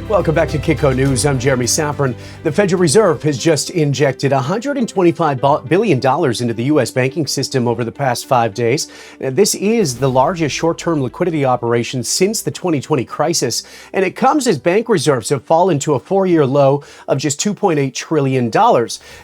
Welcome back to Kitco News. I'm Jeremy Safran. The Federal Reserve has just injected $125 billion into the U.S. banking system over the past 5 days. This is the largest short-term liquidity operation since the 2020 crisis, and it comes as bank reserves have fallen to a 4-year low of just $2.8 trillion.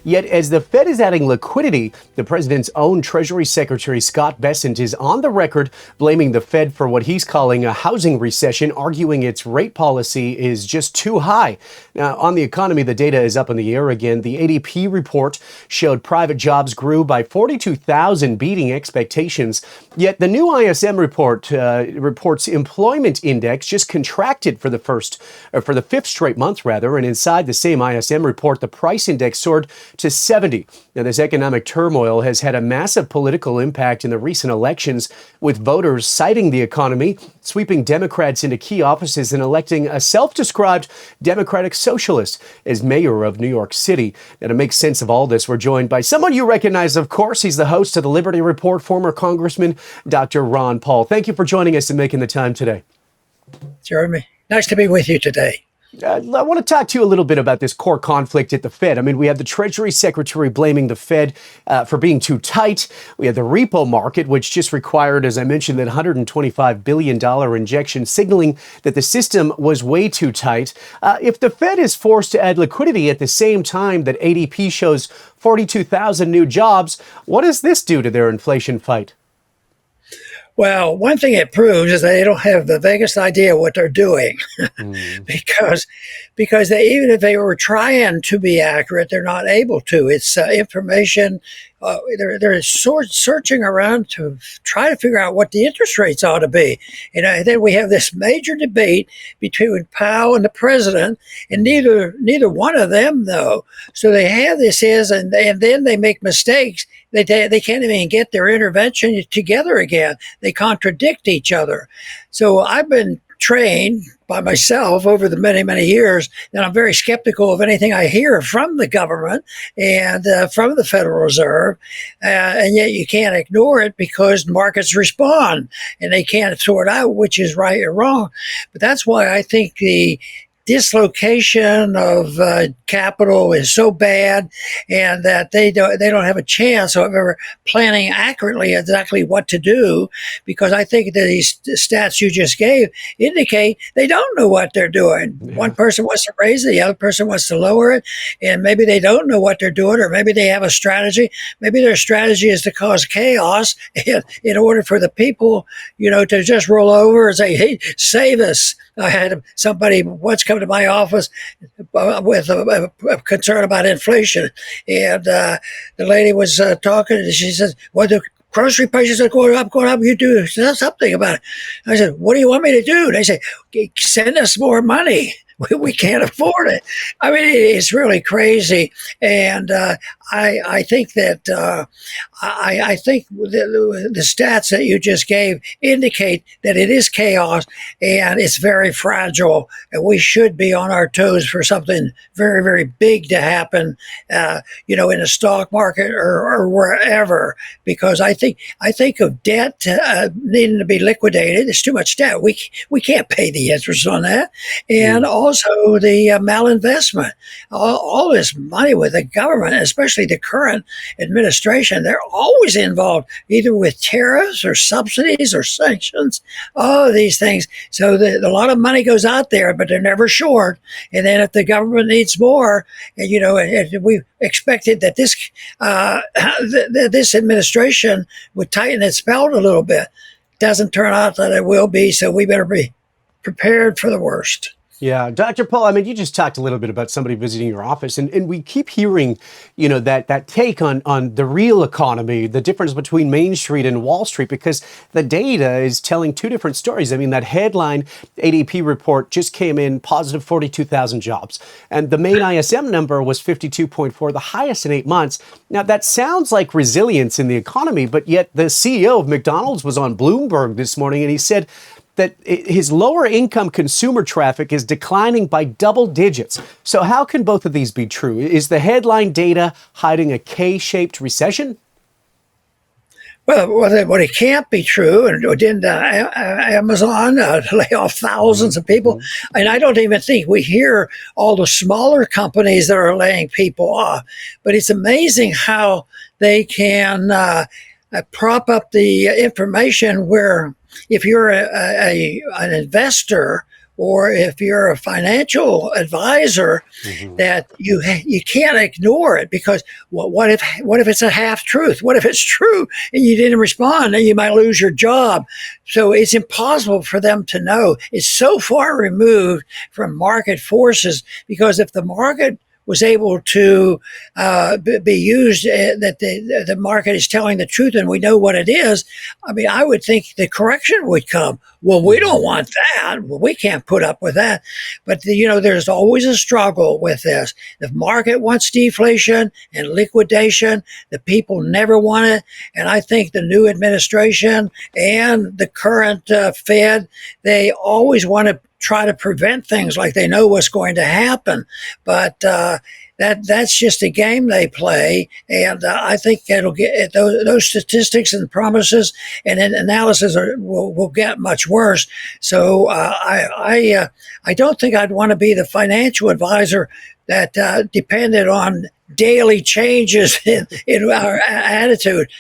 Yet, as the Fed is adding liquidity, the president's own Treasury Secretary Scott Bessent is on the record blaming the Fed for what he's calling a housing recession, arguing its rate policy is just too high. Now, on the economy, the data is up in the air again. The ADP report showed private jobs grew by 42,000, beating expectations. Yet the new ISM report reports employment index just contracted for the fifth straight month, rather. And inside the same ISM report, the price index soared to 70. Now, this economic turmoil has had a massive political impact in the recent elections, with voters citing the economy, sweeping Democrats into key offices and electing a self-described Democratic socialist as mayor of New York City. Now, to make sense of all this, we're joined by someone you recognize, of course. He's the host of the Liberty Report, former Congressman Dr. Ron Paul. Thank you for joining us and making the time today. Jeremy, nice to be with you today. I want to talk to you a little bit about this core conflict at the Fed. I mean, we have the Treasury Secretary blaming the Fed for being too tight. We have the repo market, which just required, as I mentioned, that $125 billion injection, signaling that the system was way too tight. If the Fed is forced to add liquidity at the same time that ADP shows 42,000 new jobs, what does this do to their inflation fight? Well, one thing it proves is they don't have the vaguest idea what they're doing because they, even if they were trying to be accurate, they're not able to. It's information. They're searching around to try to figure out what the interest rates ought to be. And then we have this major debate between Powell and the president, and neither one of them know. So they have this and then they make mistakes. They can't even get their intervention together again. They contradict each other. So I've been trained by myself over the many, many years that I'm very skeptical of anything I hear from the government and from the Federal Reserve. And yet you can't ignore it because markets respond and they can't sort out which is right or wrong. But that's why I think the dislocation of capital is so bad, and that they don't have a chance of ever planning accurately exactly what to do, because I think that these stats you just gave indicate they don't know what they're doing. Yeah. One person wants to raise it, the other person wants to lower it, and maybe they don't know what they're doing, or maybe they have a strategy. Maybe their strategy is to cause chaos in order for the people, to just roll over and say, "Hey, save us." I had somebody once come to my office with a concern about inflation, and the lady was talking, and she says, "Well, the grocery prices are going up. You do something about it." I said, "What do you want me to do?" And they say, "Send us more money. We can't afford it." I mean, it's really crazy, and I think that I think the stats that you just gave indicate that it is chaos and it's very fragile, and we should be on our toes for something very, very big to happen, in the stock market or wherever. Because I think of debt needing to be liquidated. It's too much debt. We can't pay the interest on that, and also the malinvestment. All this money with the government, especially the current administration, they're always involved either with tariffs or subsidies or sanctions, all of these things. So a lot of money goes out there, but they're never short. And then if the government needs more, and we expected that this administration would tighten its belt a little bit. Doesn't turn out that it will be, so we better be prepared for the worst. Yeah, Dr. Paul, I mean, you just talked a little bit about somebody visiting your office, and we keep hearing, that take on the real economy, the difference between Main Street and Wall Street, because the data is telling two different stories. I mean, that headline ADP report just came in positive 42,000 jobs, and the main ISM number was 52.4, the highest in 8 months. Now, that sounds like resilience in the economy, but yet the CEO of McDonald's was on Bloomberg this morning, and he said that his lower income consumer traffic is declining by double digits. So how can both of these be true? Is the headline data hiding a K-shaped recession? What it can't be true, and didn't Amazon lay off thousands of people? Mhm. And I don't even think we hear all the smaller companies that are laying people off. But it's amazing how they can prop up the information where if you're an investor or if you're a financial advisor, Mhm. that you can't ignore it because what if it's a half truth? What if it's true and you didn't respond and you might lose your job? So it's impossible for them to know. It's so far removed from market forces because if the market was able to be used, that the market is telling the truth and we know what it is, I mean, I would think the correction would come. Well, we don't Mhm. want that. Well, we can't put up with that. But, there's always a struggle with this. The market wants deflation and liquidation. The people never want it. And I think the new administration and the current Fed, they always want to try to prevent things like they know what's going to happen. But that's just a game they play, and I think it'll get those statistics and promises and analysis will get much worse. So I don't think I'd want to be the financial advisor that depended on daily changes in our attitude.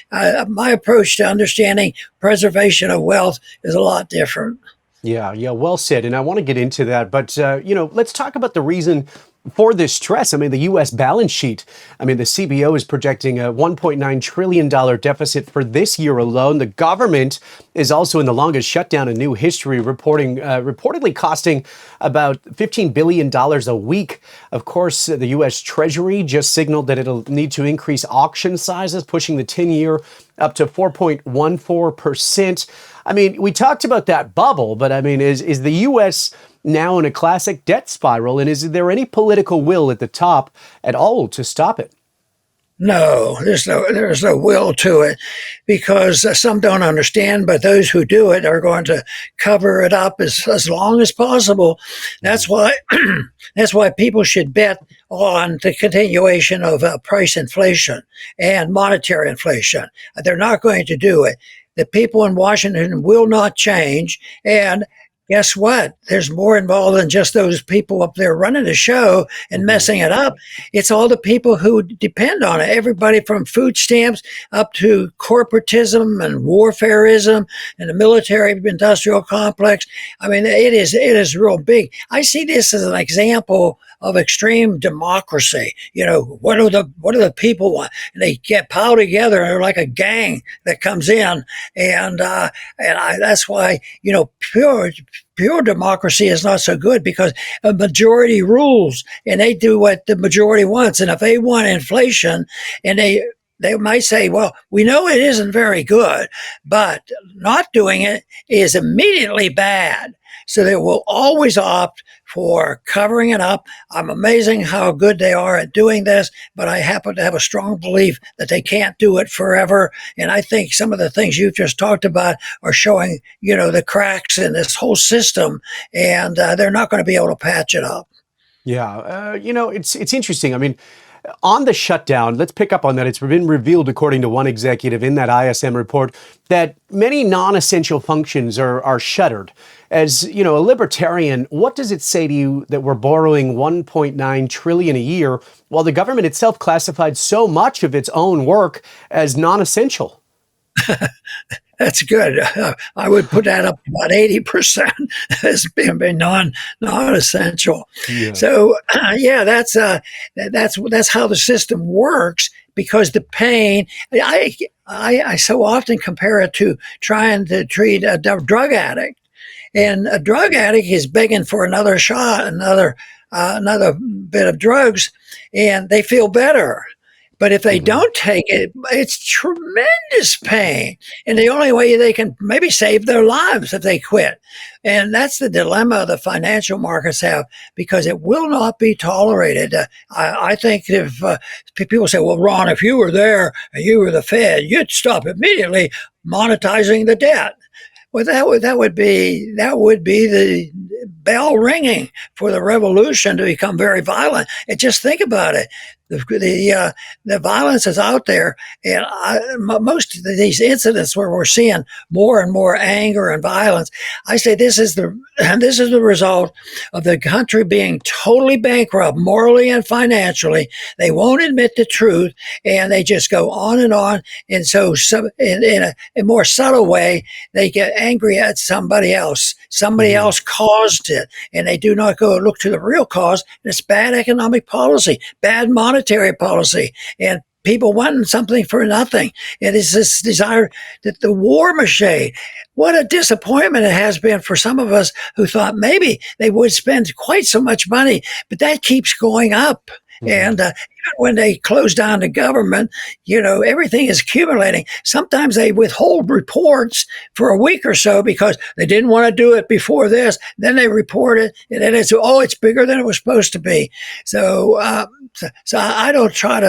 My approach to understanding preservation of wealth is a lot different. Yeah, yeah, well said. And I want to get into that. But, let's talk about the reason for this stress. I mean, the U.S. balance sheet. I mean, the CBO is projecting a $1.9 trillion deficit for this year alone. The government is also in the longest shutdown in new history, reportedly costing about $15 billion a week. Of course, the U.S. Treasury just signaled that it'll need to increase auction sizes, pushing the 10-year up to 4.14%. I mean, we talked about that bubble, but I mean, is the U.S. now in a classic debt spiral? And is there any political will at the top at all to stop it? No, there's no will to it because some don't understand, but those who do it are going to cover it up as long as possible. That's Mhm. why that's why people should bet on the continuation of price inflation and monetary inflation. They're not going to do it. The people in Washington will not change, and guess what? There's more involved than just those people up there running the show and Mhm. messing it up. It's all the people who depend on it. Everybody from food stamps up to corporatism and warfareism and the military industrial complex. I mean, it is real big. I see this as an example of extreme democracy. What do the people want? And they get piled together and they're like a gang that comes in, and that's why pure democracy is not so good because a majority rules and they do what the majority wants. And if they want inflation and they might say, well, we know it isn't very good, but not doing it is immediately bad. So they will always opt for covering it up. I'm amazing how good they are at doing this, but I happen to have a strong belief that they can't do it forever. And I think some of the things you've just talked about are showing, the cracks in this whole system, and they're not going to be able to patch it up. Yeah, it's interesting. I mean, on the shutdown, let's pick up on that. It's been revealed, according to one executive in that ISM report, that many non-essential functions are shuttered. As a libertarian, what does it say to you that we're borrowing 1.9 trillion a year while the government itself classified so much of its own work as non-essential? That's good. I would put that up to about 80% as being non essential. Yeah. So yeah, that's how the system works because the pain. I so often compare it to trying to treat a drug addict, and a drug addict is begging for another shot, another bit of drugs, and they feel better. But if they Mhm. don't take it, it's tremendous pain. And the only way they can maybe save their lives if they quit. And that's the dilemma the financial markets have because it will not be tolerated. I think if people say, well, Ron, if you were there and you were the Fed, you'd stop immediately monetizing the debt. Well, that would be the bell ringing for the revolution to become very violent. And just think about it. The violence is out there, and most of these incidents where we're seeing more and more anger and violence, I say this is the result of the country being totally bankrupt morally and financially. They won't admit the truth, and they just go on and on. And so, in a more subtle way, they get angry at somebody else. Somebody else caused it, and they do not go look to the real cause. It's bad economic policy, bad monetary policy, and people wanting something for nothing. It is this desire that the war machine. What a disappointment it has been for some of us who thought maybe they would spend quite so much money, but that keeps going up. And even when they close down the government, everything is accumulating. Sometimes they withhold reports for a week or so because they didn't want to do it before this. Then they report it, and then it's bigger than it was supposed to be. So I don't try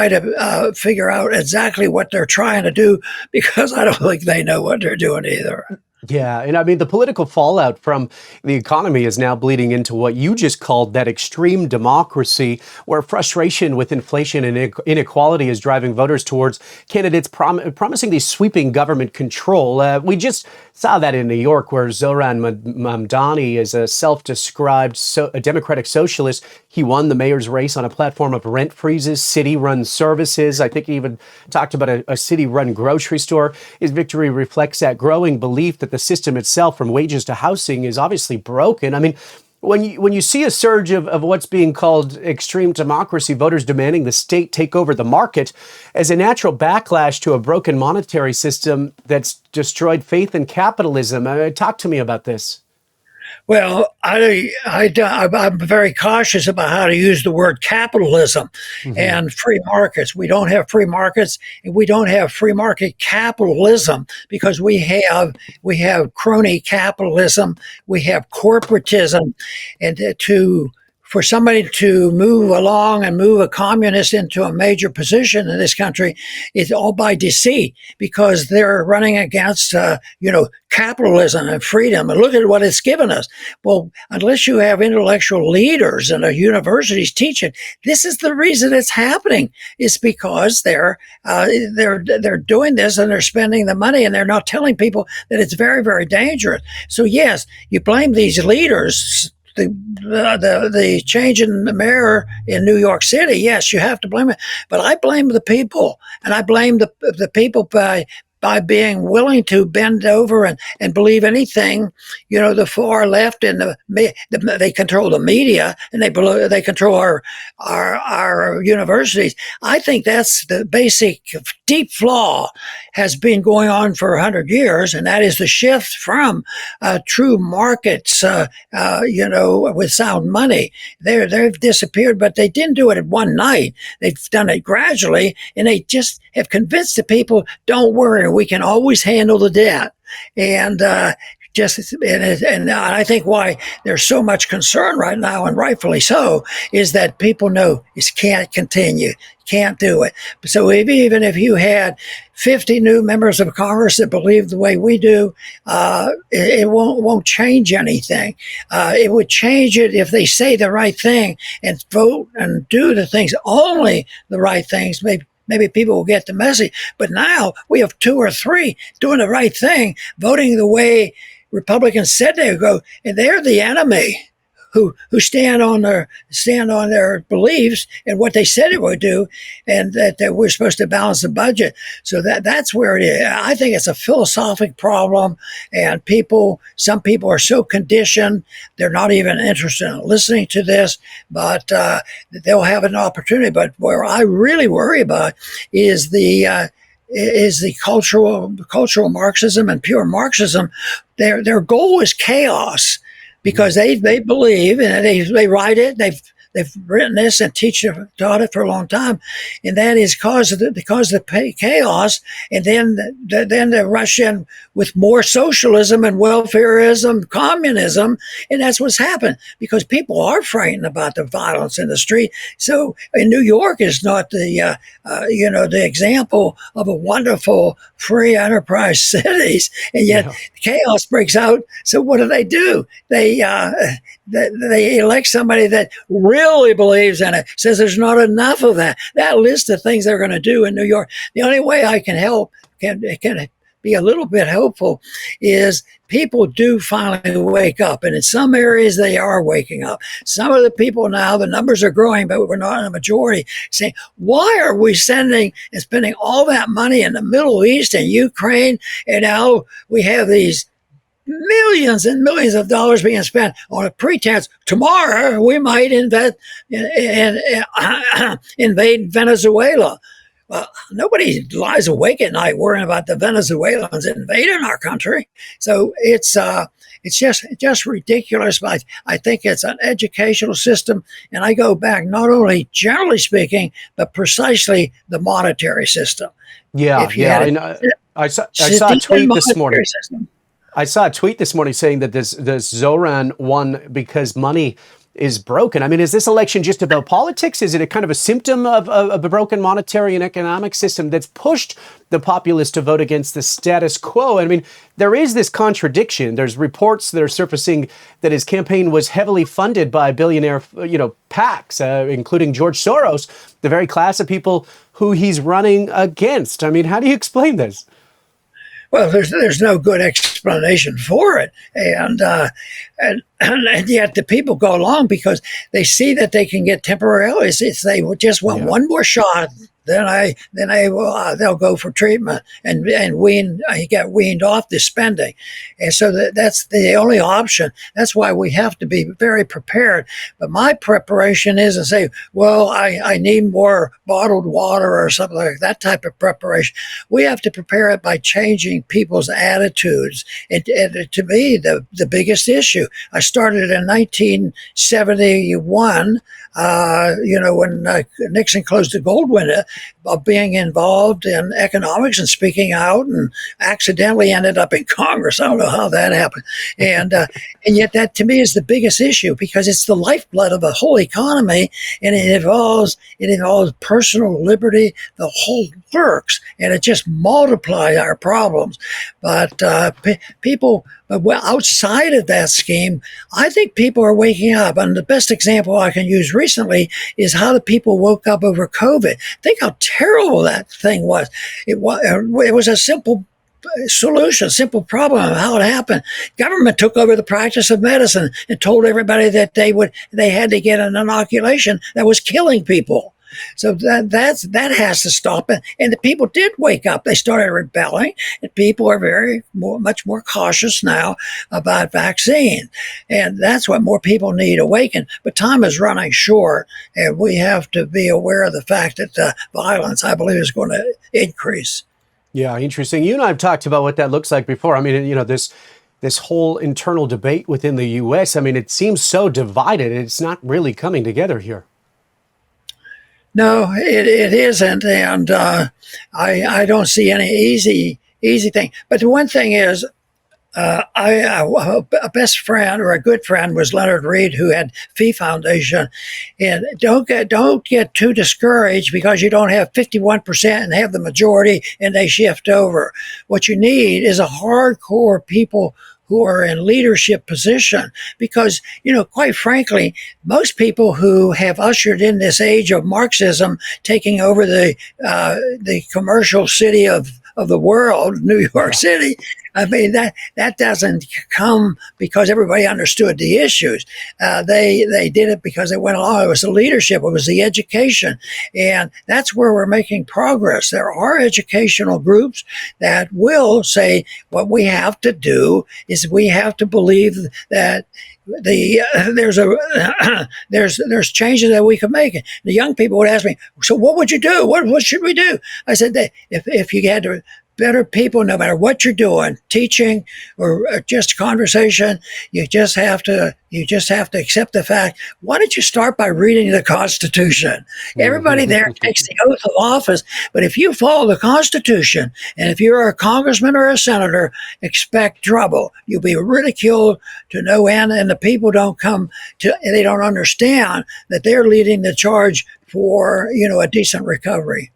to figure out exactly what they're trying to do, because I don't think they know what they're doing either. Yeah, and I mean, the political fallout from the economy is now bleeding into what you just called that extreme democracy, where frustration with inflation and inequality is driving voters towards candidates promising these sweeping government control. We just saw that in New York, where Zoran Mamdani is a self-described a democratic socialist. He won the mayor's race on a platform of rent freezes, city-run services. I think he even talked about a city-run grocery store. His victory reflects that growing belief that the system itself, from wages to housing, is obviously broken. I mean, when you see a surge of what's being called extreme democracy, voters demanding the state take over the market as a natural backlash to a broken monetary system that's destroyed faith in capitalism. Talk to me about this. Well, I'm very cautious about how to use the word capitalism and free markets. We don't have free markets, and we don't have free market capitalism, because we have crony capitalism, we have corporatism, and for somebody to move along and move a communist into a major position in this country is all by deceit, because they're running against, capitalism and freedom. And look at what it's given us. Well, unless you have intellectual leaders and the universities teaching, this is the reason it's happening. It's because they're doing this, and they're spending the money, and they're not telling people that it's very, very dangerous. So yes, you blame these leaders. The change in the mayor in New York City, yes, you have to blame it. But I blame the people, and I blame the people by being willing to bend over and believe anything. The far left and they control the media, and they control our universities. I think that's the basic deep flaw has been going on for 100 years, and that is the shift from true markets, with sound money. They've disappeared, but they didn't do it at one night. They've done it gradually, and they just have convinced the people, don't worry, we can always handle the debt. And and I think why there's so much concern right now, and rightfully so, is that people know this can't continue, can't do it. So even if you had 50 new members of Congress that believe the way we do, it won't change anything. It would change it if they say the right thing and vote and do the things, only the right things. Maybe people will get the message. But now we have 2 or 3 doing the right thing, voting the way Republicans said they would go, and they're the enemy. Who stand on their beliefs and what they said it would do, and that we're supposed to balance the budget. So that's where it is. I think it's a philosophical problem, and some people are so conditioned they're not even interested in listening to this, but they'll have an opportunity. But where I really worry about is the cultural Marxism and pure Marxism. Their goal is chaos, because they believe, and they write it, they've written this and taught it for a long time, and that is cause of the chaos, and then they rush in with more socialism and welfareism, communism, and that's what's happened, because people are frightened about the violence in the street. So, in New York is not the example of a wonderful free enterprise cities, and yet chaos breaks out. So what do? They they elect somebody that really believes in it, says there's not enough of that. That list of things they're going to do in New York. The only way I can help, can be a little bit hopeful, is people do finally wake up. And in some areas, they are waking up. Some of the people now, the numbers are growing, but we're not in a majority, saying, why are we sending and spending all that money in the Middle East and Ukraine? And now we have these millions and millions of dollars being spent on a pretense. Tomorrow, we might invade Venezuela. Well, nobody lies awake at night worrying about the Venezuelans invading our country. So it's just ridiculous. But I think it's an educational system, and I go back not only generally speaking, but precisely the monetary system. Yeah, I saw a tweet this morning. I saw a tweet this morning saying that this Zoran won because money is broken. I mean, is this election just about politics? Is it a kind of a symptom of a broken monetary and economic system that's pushed the populace to vote against the status quo? I mean, there is this contradiction. There's reports that are surfacing that his campaign was heavily funded by billionaire, PACs, including George Soros, the very class of people who he's running against. I mean, how do you explain this? Well, there's no good explanation for it, and yet the people go along because they see that they can get temporarily. If they just want one more shot, then they'll go for treatment and get weaned off the spending, and so that's the only option. That's why we have to be very prepared. But my preparation is to say, well, I need more bottled water or something like that type of preparation. We have to prepare it by changing people's attitudes. And to me, the biggest issue. I started in 1971. When Nixon closed the gold window, of being involved in economics and speaking out, and accidentally ended up in Congress. I don't know how that happened. And yet that to me is the biggest issue, because it's the lifeblood of a whole economy, and it involves personal liberty, the whole works, and it just multiplies our problems. But people, outside of that scheme, I think people are waking up. And the best example I can use recently is how the people woke up over COVID. Think how terrible that thing was. It was a simple solution, simple problem of how it happened. Government took over the practice of medicine and told everybody that they had to get an inoculation that was killing people. So that has to stop. And the people did wake up. They started rebelling, and people are much more cautious now about vaccine. And that's what more people need awaken. But time is running short, and we have to be aware of the fact that violence, I believe, is going to increase. Yeah, interesting. You and I have talked about what that looks like before. I mean, this whole internal debate within the U.S., I mean, it seems so divided. It's not really coming together here. No, it isn't, and I don't see any easy thing. But the one thing is, a best friend or a good friend was Leonard Reed, who had Fee Foundation, and don't get too discouraged because you don't have 51% and have the majority and they shift over. What you need is a hardcore people who are in leadership position, because, quite frankly, most people who have ushered in this age of Marxism taking over the commercial city of the world, New York City. I mean, that doesn't come because everybody understood the issues. They did it because they went along. It was the leadership. It was the education. And that's where we're making progress. There are educational groups that will say what we have to do is we have to believe that there's changes that we can make. The young people would ask me, so what would you do? What should we do? I said that if you had to better people, no matter what you're doing, teaching or just conversation, you just have to accept the fact. Why don't you start by reading the Constitution? Everybody there takes the oath of office, but if you follow the Constitution, and if you're a congressman or a senator, expect trouble. You'll be ridiculed to no end, and the people they don't understand that they're leading the charge for a decent recovery.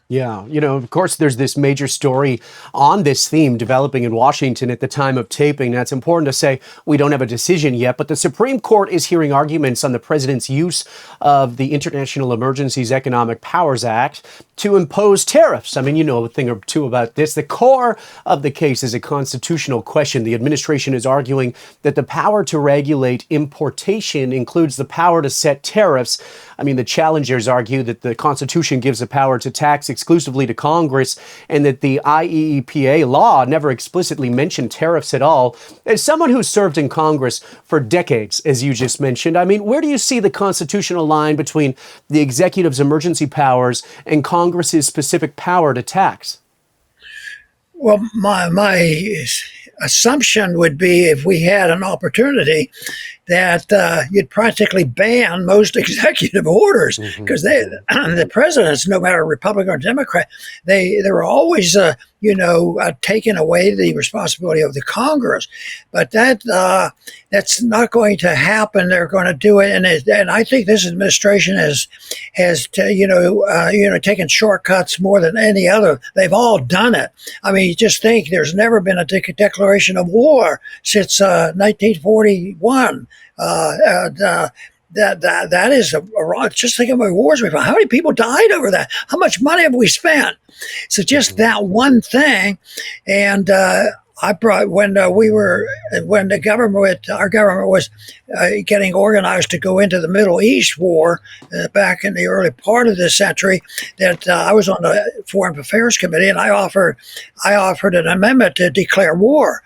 Yeah, of course, there's this major story on this theme developing in Washington at the time of taping. Now, it's important to say we don't have a decision yet, but the Supreme Court is hearing arguments on the president's use of the International Emergencies Economic Powers Act to impose tariffs. I mean, you know a thing or two about this. The core of the case is a constitutional question. The administration is arguing that the power to regulate importation includes the power to set tariffs. I mean, the challengers argue that the Constitution gives the power to tax exclusively to Congress and that the IEEPA law never explicitly mentioned tariffs at all. As someone who's served in Congress for decades, as you just mentioned, I mean, where do you see the constitutional line between the executive's emergency powers and Congress's specific power to tax? Well, my assumption would be if we had an opportunity that you'd practically ban most executive orders because the presidents, no matter Republican or Democrat, they were always taking away the responsibility of the Congress. But that's not going to happen. They're going to do it, and I think this administration has taken shortcuts more than any other. They've all done it. I mean, you just think there's never been a declaration of war since 1941. That is a just think of my wars we've had. How many people died over that? How much money have we spent? So just that one thing, and I brought when the government, our government was getting organized to go into the Middle East war back in the early part of this century. That I was on the Foreign Affairs Committee, and I offered an amendment to declare war.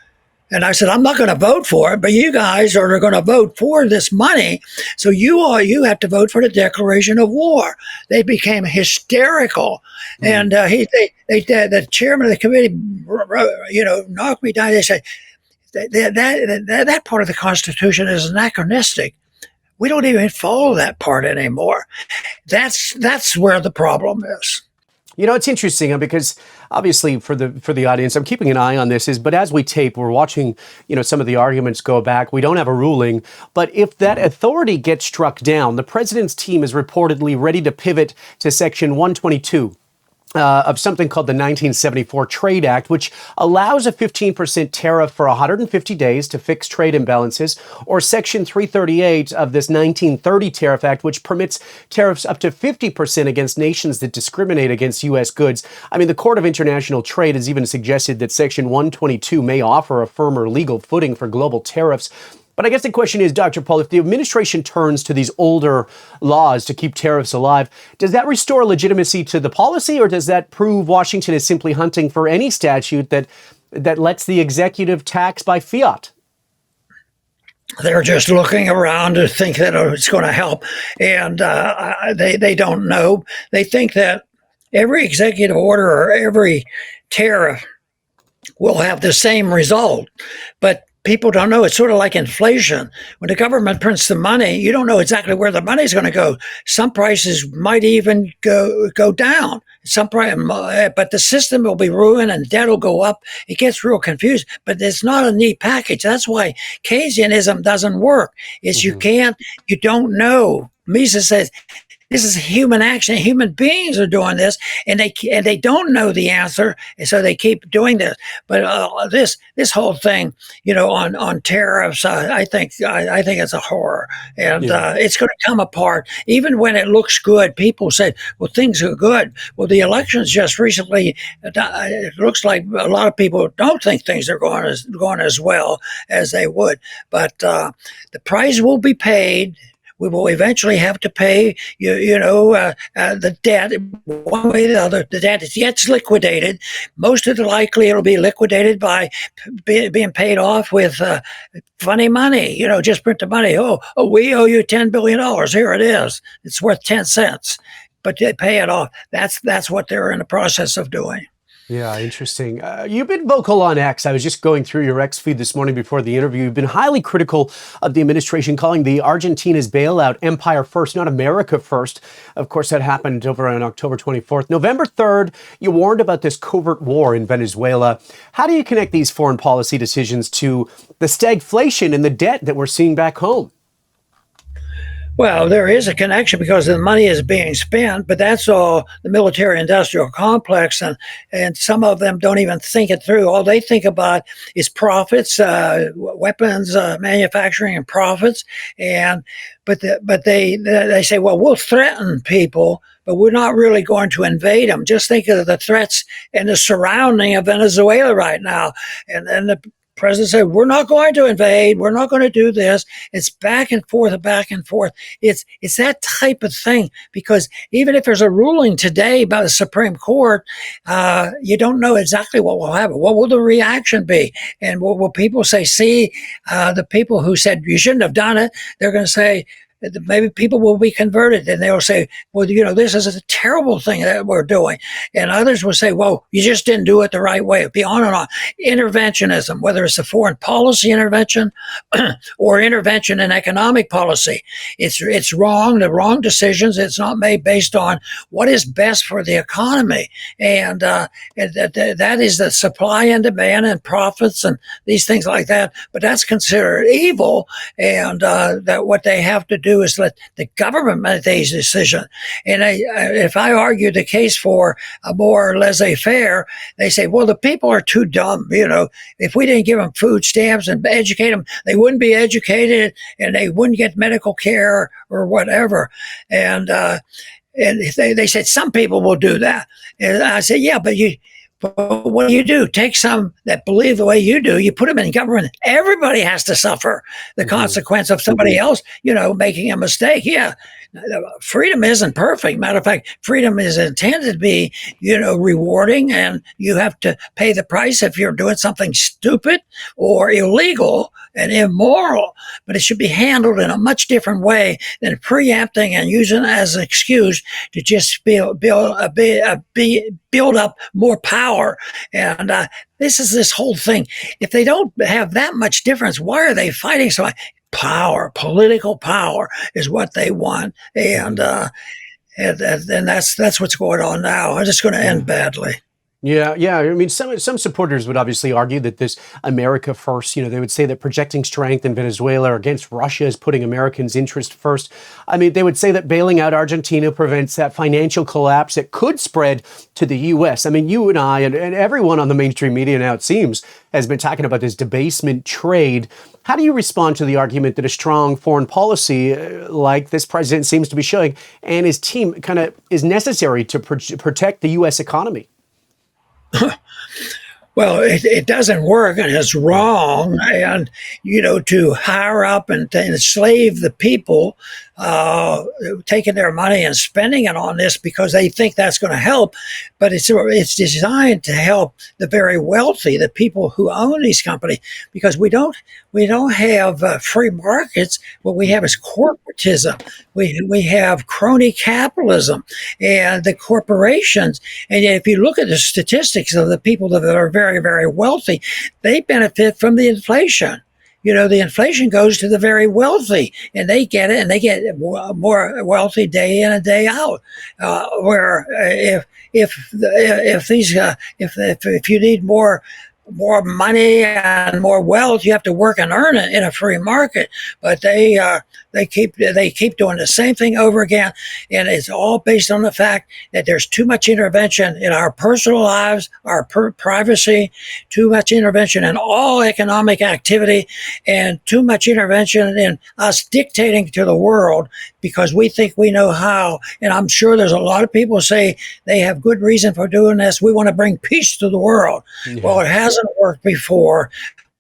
And I said, I'm not going to vote for it, but you guys are going to vote for this money. So you have to vote for the declaration of war. They became hysterical. And the chairman of the committee, knocked me down. They said, that part of the Constitution is anachronistic. We don't even follow that part anymore. That's where the problem is. It's interesting because obviously for the audience, I'm keeping an eye on this, but as we tape, we're watching, some of the arguments go back. We don't have a ruling, but if that authority gets struck down, the president's team is reportedly ready to pivot to Section 122. Of something called the 1974 Trade Act, which allows a 15% tariff for 150 days to fix trade imbalances, or Section 338 of this 1930 Tariff Act, which permits tariffs up to 50% against nations that discriminate against U.S. goods. I mean, the Court of International Trade has even suggested that Section 122 may offer a firmer legal footing for global tariffs. But I guess the question is, Dr. Paul, if the administration turns to these older laws to keep tariffs alive, does that restore legitimacy to the policy, or does that prove Washington is simply hunting for any statute that lets the executive tax by fiat? They're just looking around to think that it's going to help, and they don't know. They think that every executive order or every tariff will have the same result, but people don't know. It's sort of like inflation. When the government prints the money, you don't know exactly where the money's going to go. Some prices might even go down. But the system will be ruined and debt will go up. It gets real confused, but it's not a neat package. That's why Keynesianism doesn't work. You don't know. Mises says, this is human action. Human beings are doing this, and they don't know the answer, and so they keep doing this. But this whole thing, on tariffs, I think it's a horror, and it's going to come apart. Even when it looks good, people say, "Well, things are good." Well, the elections just recently, it looks like a lot of people don't think things are going as well as they would. But the price will be paid. We will eventually have to pay, the debt one way or the other. The debt gets liquidated. Most of the likely it'll be liquidated by being paid off with funny money. Just print the money. Oh, we owe you $10 billion. Here it is. It's worth 10 cents. But they pay it off. That's what they're in the process of doing. Yeah, interesting. You've been vocal on X. I was just going through your X feed this morning before the interview. You've been highly critical of the administration, calling the Argentina's bailout empire first, not America first. Of course, that happened over on October 24th. November 3rd, you warned about this covert war in Venezuela. How do you connect these foreign policy decisions to the stagflation and the debt that we're seeing back home? Well, there is a connection because the money is being spent, but that's all the military-industrial complex, and some of them don't even think it through. All they think about is profits, weapons manufacturing, and profits. And but they say, well, we'll threaten people, but we're not really going to invade them. Just think of the threats and the surrounding of Venezuela right now, and then the president said, we're not going to invade. We're not going to do this. It's back and forth and back and forth. It's that type of thing, because even if there's a ruling today by the Supreme Court, you don't know exactly what will happen. What will the reaction be? And will people say, see, the people who said you shouldn't have done it, they're going to say, maybe people will be converted, and they'll say, well, this is a terrible thing that we're doing. And others will say, well, you just didn't do it the right way. It'll be on and on. Interventionism, whether it's a foreign policy intervention or intervention in economic policy, it's wrong, the wrong decisions. It's not made based on what is best for the economy. And that is the supply and demand and profits and these things like that. But that's considered evil, and that what they have to do is let the government make these decisions. And if I argue the case for a more laissez-faire, they say, well, the people are too dumb. If we didn't give them food stamps and educate them, they wouldn't be educated and they wouldn't get medical care or whatever. And they said some people will do that. And I said, yeah, but what do? Take some that believe the way you do, you put them in government. Everybody has to suffer the consequence of somebody else, making a mistake. Yeah. Freedom isn't perfect. Matter of fact, freedom is intended to be, rewarding, and you have to pay the price if you're doing something stupid or illegal and immoral. But it should be handled in a much different way than preempting and using it as an excuse to just build up more power. And this whole thing. If they don't have that much difference, why are they fighting so much? Power, political power is what they want, and that's what's going on now. It's just going to end badly. Yeah. I mean, some supporters would obviously argue that this America first, they would say that projecting strength in Venezuela or against Russia is putting Americans' interest first. I mean, they would say that bailing out Argentina prevents that financial collapse that could spread to the U.S. I mean, you and I and everyone on the mainstream media now, it seems, has been talking about this debasement trade. How do you respond to the argument that a strong foreign policy like this president seems to be showing and his team kind of is necessary to protect the U.S. economy? Well, it doesn't work, and it's wrong. And, to hire up and to enslave the people, taking their money and spending it on this because they think that's going to help. But it's designed to help the very wealthy, the people who own these companies, because we don't have free markets. What we have is corporatism. We have crony capitalism and the corporations. And if you look at the statistics of the people that are very, very wealthy, they benefit from the inflation. The inflation goes to the very wealthy, and they get it, and they get more wealthy day in and day out. Where if you need more money and more wealth, you have to work and earn it in a free market. But they keep doing the same thing over again, and it's all based on the fact that there's too much intervention in our personal lives, our privacy, too much intervention in all economic activity, and too much intervention in us dictating to the world because we think we know how. And I'm sure there's a lot of people say they have good reason for doing this. We want to bring peace to the world. Yeah. Well, it hasn't worked before.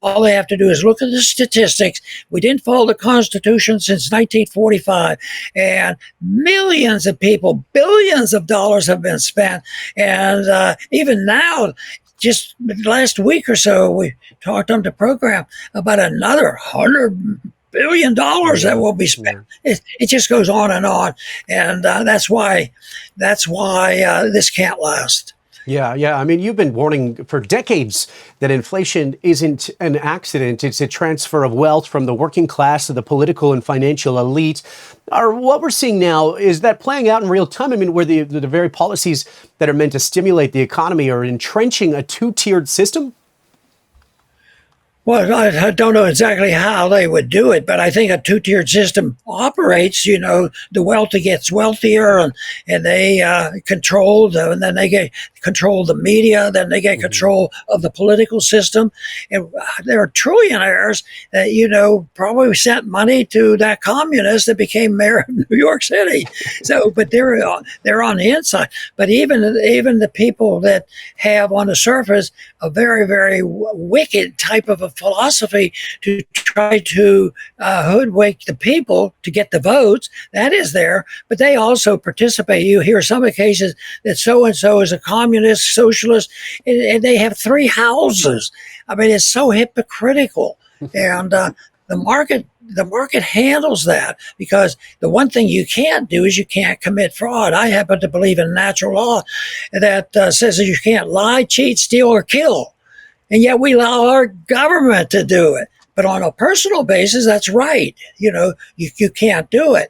All they have to do is look at the statistics. We didn't follow the Constitution since 1945, and millions of people, billions of dollars have been spent. And even now, just last week or so, we talked on the program about another $100 billion that will be spent. It just goes on, and that's why this can't last. Yeah. I mean, you've been warning for decades that inflation isn't an accident. It's a transfer of wealth from the working class to the political and financial elite. What we're seeing now, is that playing out in real time? I mean, where the very policies that are meant to stimulate the economy are entrenching a two-tiered system? Well, I don't know exactly how they would do it, but I think a two-tiered system operates. The wealthy gets wealthier, and they and then they get control of the media, then they get control of the political system. And there are trillionaires that probably sent money to that communist that became mayor of New York City. So, but they're on the inside. But even the people that have on the surface a very, very wicked type of a philosophy to try to hoodwink the people to get the votes, that is there, but they also participate. You hear some of the cases that so-and-so is a communist, socialist, and they have three houses. I mean, it's so hypocritical. And the market handles that, because the one thing you can't do is you can't commit fraud. I happen to believe in natural law that says that you can't lie, cheat, steal, or kill. And yet we allow our government to do it. But on a personal basis, that's right. You can't do it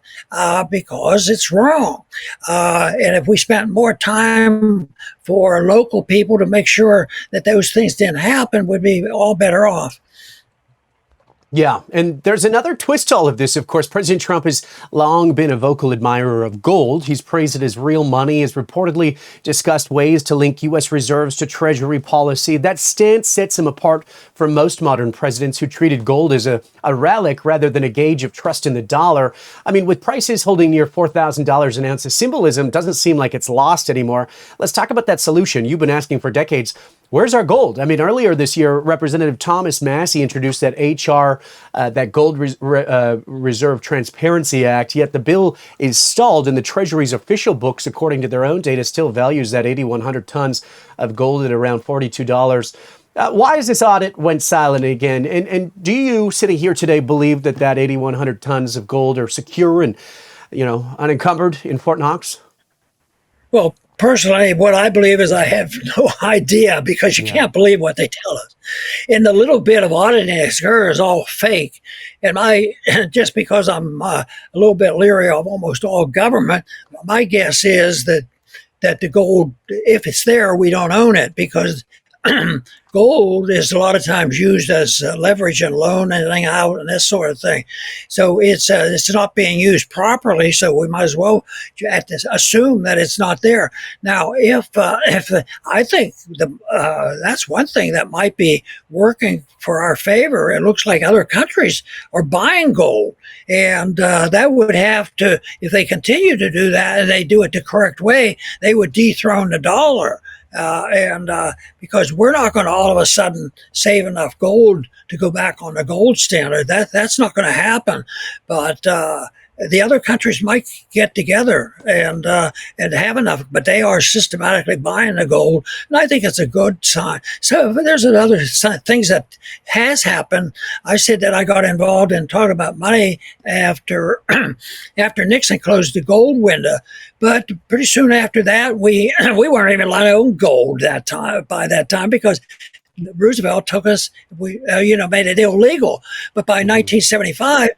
because it's wrong. And if we spent more time for local people to make sure that those things didn't happen, we'd be all better off. Yeah, and there's another twist to all of this. Of course, President Trump has long been a vocal admirer of gold. He's praised it as real money, has reportedly discussed ways to link U.S. reserves to Treasury policy. That stance sets him apart from most modern presidents who treated gold as a relic rather than a gauge of trust in the dollar. I mean, with prices holding near $4,000 an ounce, the symbolism doesn't seem like it's lost anymore. Let's talk about that solution you've been asking for decades. Where's our gold? I mean, earlier this year, Representative Thomas Massie introduced that H.R., that Gold Reserve Transparency Act, yet the bill is stalled, and the Treasury's official books, according to their own data, still values that 8,100 tons of gold at around $42. Why is this audit went silent again? And do you, sitting here today, believe that 8,100 tons of gold are secure and, unencumbered in Fort Knox? Well, personally, what I believe is I have no idea, because you can't believe what they tell us. And the little bit of auditing is all fake. And just because I'm a little bit leery of almost all government, my guess is that the gold, if it's there, we don't own it, because gold is a lot of times used as leverage and loan anything out and this sort of thing. So it's not being used properly. So we might as well assume that it's not there. Now, if I think that's one thing that might be working for our favor. It looks like other countries are buying gold, and that would have to, if they continue to do that and they do it the correct way, they would dethrone the dollar. Because we're not going to all of a sudden save enough gold to go back on the gold standard. That's not going to happen. But the other countries might get together and have enough, but they are systematically buying the gold, and I think it's a good sign. So there's another things that has happened. I said that I got involved in talking about money after after Nixon closed the gold window, but pretty soon after that, we weren't even allowed to own gold by that time, because Roosevelt took us, made it illegal. But by 1975,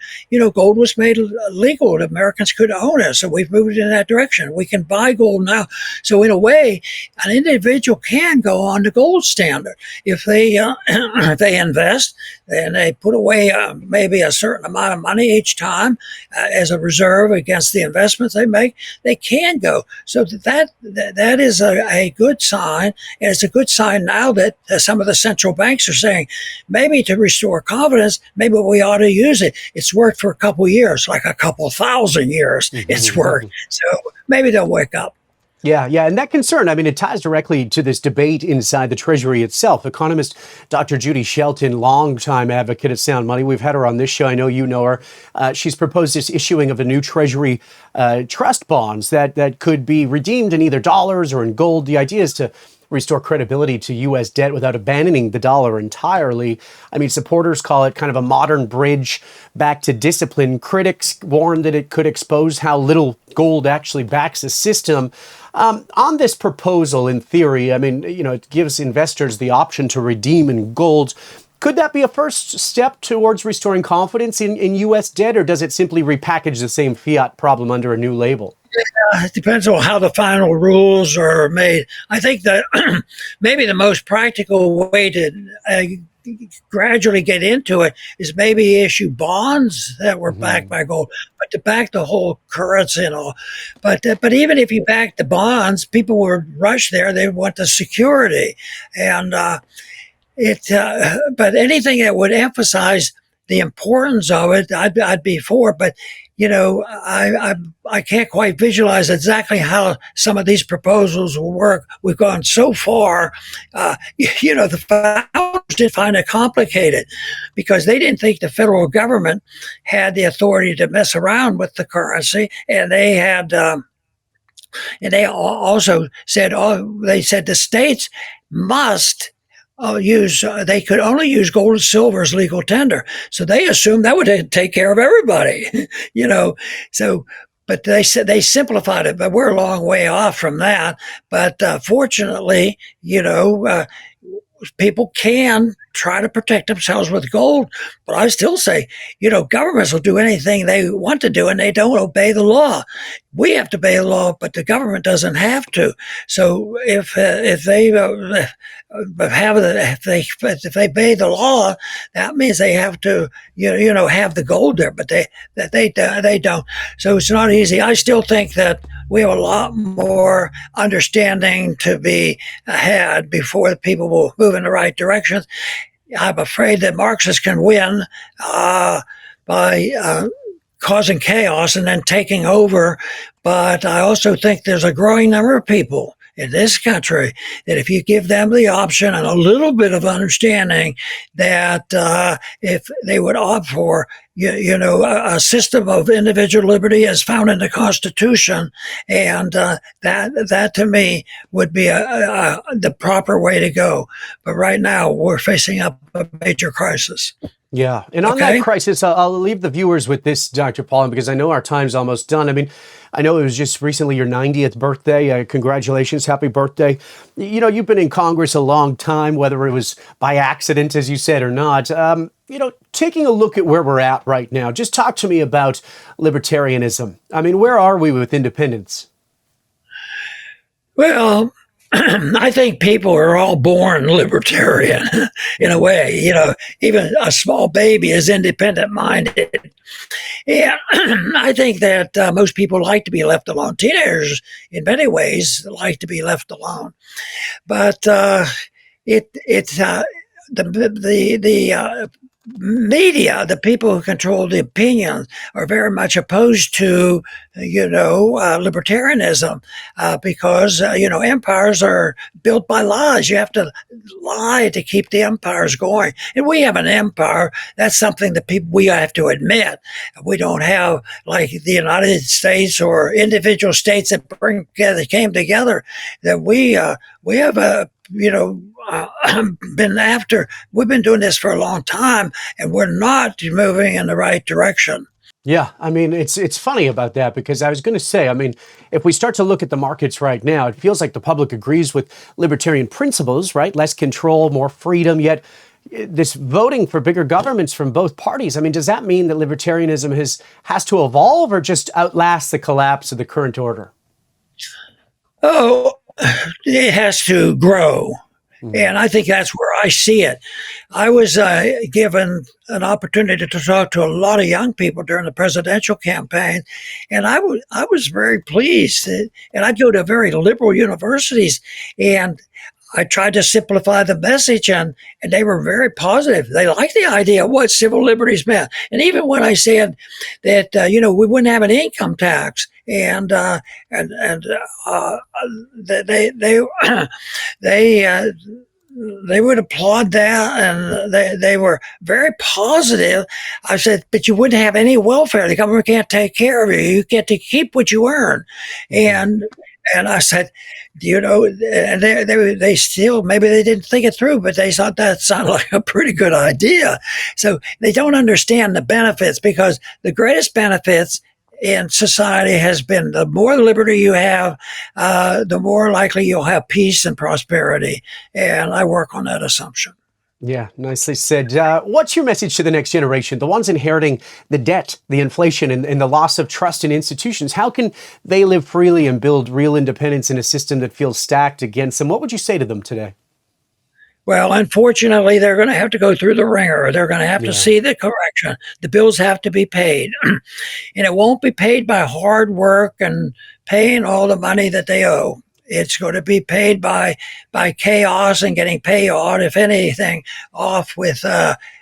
gold was made legal. Americans could own it. So we've moved in that direction. We can buy gold now. So in a way, an individual can go on the gold standard if they if they invest and they put away maybe a certain amount of money each time as a reserve against the investments they make. They can go. So that is a good sign, and it's a good sign now that some of the central banks are saying maybe to restore confidence, maybe we ought to use it. It's worked for a couple of years, like a couple thousand years. It's worked. So maybe they'll wake up. Yeah. And that concern, I mean, it ties directly to this debate inside the Treasury itself. Economist Dr. Judy Shelton, longtime advocate of sound money. We've had her on this show. I know you know her. She's proposed this issuing of a new Treasury trust bonds that could be redeemed in either dollars or in gold. The idea is to restore credibility to U.S. debt without abandoning the dollar entirely. I mean, supporters call it kind of a modern bridge back to discipline. Critics warn that it could expose how little gold actually backs a system. On this proposal, in theory, I mean, it gives investors the option to redeem in gold. Could that be a first step towards restoring confidence in U.S. debt, or does it simply repackage the same fiat problem under a new label? It depends on how the final rules are made. I think that maybe the most practical way to gradually get into it is maybe issue bonds that were backed by gold, but to back the whole currency and all. But even if you back the bonds, people would rush there. They want the security, and but anything that would emphasize the importance of it, I'd be for. But I can't quite visualize exactly how some of these proposals will work. We've gone so far. The founders did find it complicated because they didn't think the federal government had the authority to mess around with the currency, and they had. And they also said, they said the states must they could only use gold and silver as legal tender. So they assumed that would take care of everybody, So, but they said they simplified it, but we're a long way off from that. But fortunately, people can try to protect themselves with gold. But I still say, governments will do anything they want to do, and they don't obey the law. We have to obey the law, but the government doesn't have to. So if they obey the law, that means they have to have the gold there, but they don't. So it's not easy. I still think that we have a lot more understanding to be had before the people will move in the right direction. I'm afraid that Marxists can win by causing chaos and then taking over. But I also think there's a growing number of people in this country that if you give them the option and a little bit of understanding, that if they would opt for a system of individual liberty as found in the Constitution, and that to me would be the proper way to go. But right now we're facing up a major crisis. Yeah. And on that crisis, I'll leave the viewers with this, Dr. Paulin, because I know our time's almost done. I mean, I know it was just recently your 90th birthday. Congratulations. Happy birthday. You've been in Congress a long time, whether it was by accident, as you said, or not. Taking a look at where we're at right now, just talk to me about libertarianism. I mean, where are we with independence? Well, I think people are all born libertarian in a way. Even a small baby is independent minded. And I think that most people like to be left alone. Teenagers, in many ways, like to be left alone. But the media, the people who control the opinions, are very much opposed to, libertarianism, because, empires are built by lies. You have to lie to keep the empires going. And we have an empire. That's something that we have to admit. We don't have like the United States or individual states that came together. That we have a, we've been doing this for a long time, and we're not moving in the right direction. Yeah, I mean, it's funny about that, because I was going to say, I mean, if we start to look at the markets right now, it feels like the public agrees with libertarian principles, right? Less control, more freedom, yet this voting for bigger governments from both parties. I mean, does that mean that libertarianism has to evolve or just outlast the collapse of the current order? Oh, it has to grow. And I think that's where I see it. I was given an opportunity to talk to a lot of young people during the presidential campaign, and I was very pleased. And I'd go to very liberal universities, and I tried to simplify the message, and they were very positive. They liked the idea of what civil liberties meant. And even when I said that, we wouldn't have an income tax, and they would applaud that, and they were very positive. I said, but you wouldn't have any welfare. The government can't take care of you. You get to keep what you earn. And I said, and they still, maybe they didn't think it through, but they thought that sounded like a pretty good idea. So they don't understand the benefits, because the greatest benefits in society has been the more liberty you have, the more likely you'll have peace and prosperity. And I work on that assumption. Yeah, nicely said. What's your message to the next generation, the ones inheriting the debt, the inflation, and the loss of trust in institutions? How can they live freely and build real independence in a system that feels stacked against them? What would you say to them today? Well, unfortunately, they're going to have to go through the ringer. They're going to have to Yeah. see the correction. The bills have to be paid. And it won't be paid by hard work and paying all the money that they owe. It's going to be paid by chaos and getting payout, if anything, off with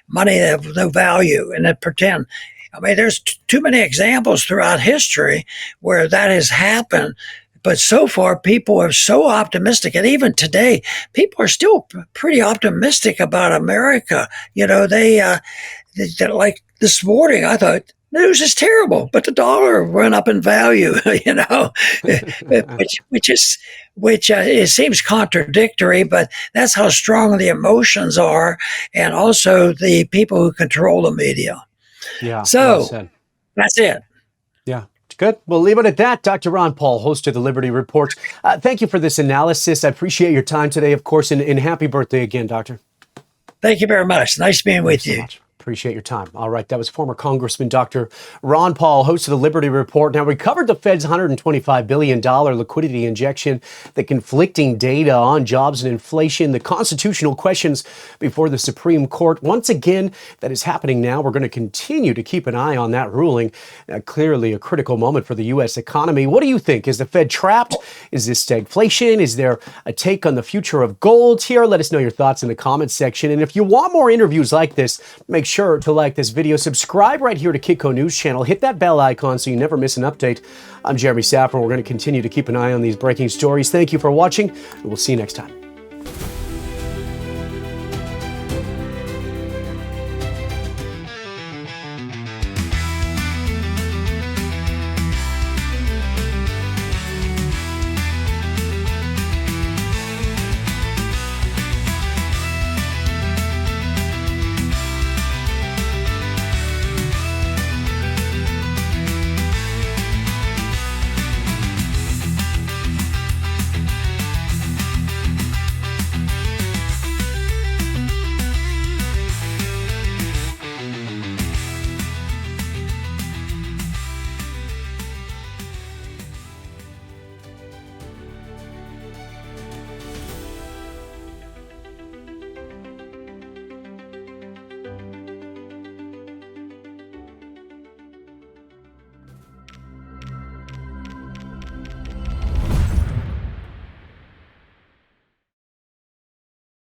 money that have no value and that pretend. I mean, there's too many examples throughout history where that has happened. But so far, people are so optimistic. And even today, people are still pretty optimistic about America. You know, like this morning, I thought, news is terrible, but the dollar went up in value, you know, which it seems contradictory, but that's how strong the emotions are, and also the people who control the media. Yeah, well So said. that's it. Yeah. Good. We'll leave it at that. Dr. Ron Paul, host of the Liberty Report. Thank you for this analysis. I appreciate your time today, of course, and happy birthday again, Doctor. Thank you very much. Nice being with you. Much. Appreciate your time. All right, that was former Congressman Dr. Ron Paul, host of the Liberty Report. Now, we covered the Fed's $125 billion liquidity injection, the conflicting data on jobs and inflation, the constitutional questions before the Supreme Court. Once again, that is happening now. We're going to continue to keep an eye on that ruling. Clearly a critical moment for the U.S. economy. What do you think? Is the Fed trapped? Is this stagflation? Is there a take on the future of gold here? Let us know your thoughts in the comments section. And if you want more interviews like this, make sure to like this video, subscribe right here to Kitco News Channel, hit that bell icon so you never miss an update. I'm Jeremy Saffron. We're going to continue to keep an eye on these breaking stories. Thank you for watching, and we'll see you next time.